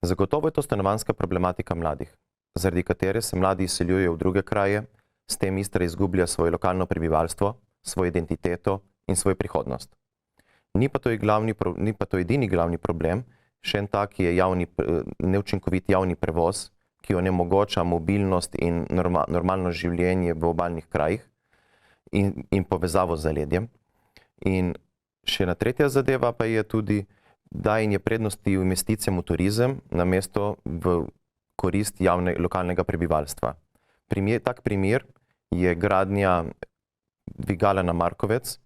Zagotovo je to stanovanjska problematika mladih, zaradi katere se mladi izseljujejo v druge kraje, s tem Istra izgublja svoje lokalno prebivalstvo, svojo identiteto in svojo prihodnost. Ni pa to edini glavni problem, še en tak je neučinkovit javni prevoz, ki onemogoča mobilnost in normalno življenje v obalnih krajih in povezavo z zaledjem. In še ena tretja zadeva pa je tudi dajanje prednosti investicijam v turizem namesto v korist lokalnega prebivalstva. Tak primer je gradnja dvigala na Markovec,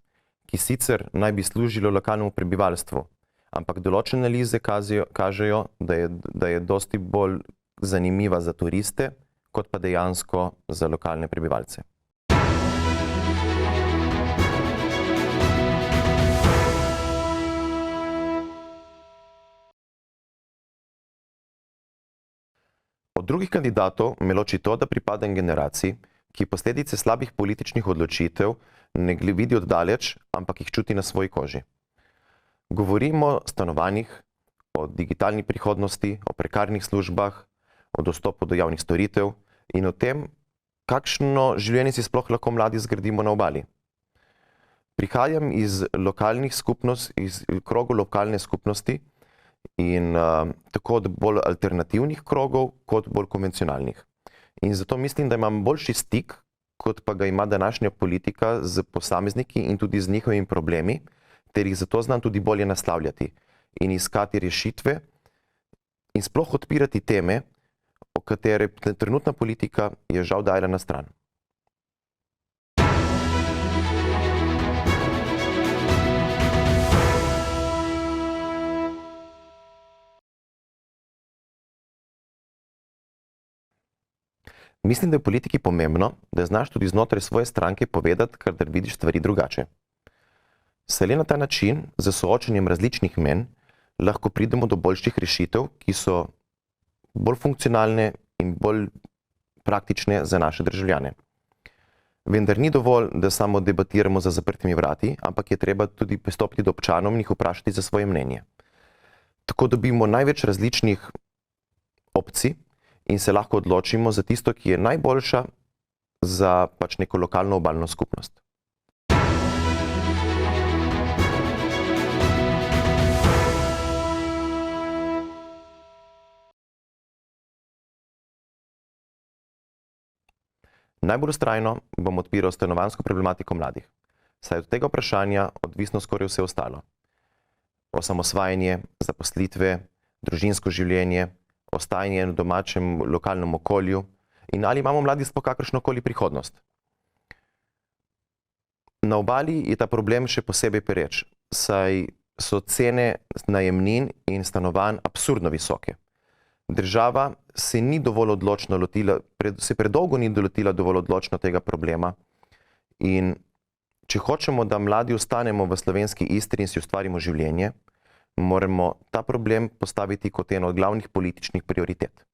ki sicer naj bi služilo lokalnemu prebivalstvu, ampak določene analize kažejo, da je dosti bolj zanimiva za turiste, kot pa dejansko za lokalne prebivalce. Od drugih kandidatov me loči to, da pripadam generaciji, ki posledice slabih političnih odločitev ne vidi od daleč, ampak jih čuti na svoji koži. Govorimo o stanovanjih, o digitalni prihodnosti, o prekarnih službah, o dostopu do javnih storitev in o tem, kakšno življenje si sploh lahko mladi zgradimo na obali. Prihajam iz krogov lokalne skupnosti in tako od bolj alternativnih krogov, kot bolj konvencionalnih. In zato mislim, da imam boljši stik, kot pa ga ima današnja politika z posamezniki in tudi z njihovimi problemi, ter jih zato znam tudi bolje naslavljati in iskati rešitve in sploh odpirati teme, o katere trenutna politika je žal dajala na stran. Mislim, da je v politiki pomembno, da znaš tudi znotraj svoje stranke povedati, kadar vidiš stvari drugače. Šele na ta način, z soočenjem različnih mnenj, lahko pridemo do boljših rešitev, ki so bolj funkcionalne in bolj praktične za naše državljane. Vendar ni dovolj, da samo debatiramo za zaprtimi vrati, ampak je treba tudi pristopiti do občanov in jih vprašati za svoje mnenje. Tako dobimo največ različnih opcij in se lahko odločimo za tisto, ki je najboljša za neko lokalno obalno skupnost. Najbolj vztrajno bom odpiral stanovanjsko problematiko mladih, saj od tega vprašanja odvisno skoraj vse ostalo. Osamosvajanje, zaposlitve, družinsko življenje, ostajanje v domačem lokalnem okolju in ali imamo mladi sploh kakršnokoli prihodnost. Na obali je ta problem še posebej pereč, saj so cene najemnin in stanovanj absurdno visoke. Država se predolgo ni lotila dovolj odločno tega problema in če hočemo, da mladi ostanemo v slovenski Istri in si ustvarimo življenje, moramo ta problem postaviti kot eno od glavnih političnih prioritet.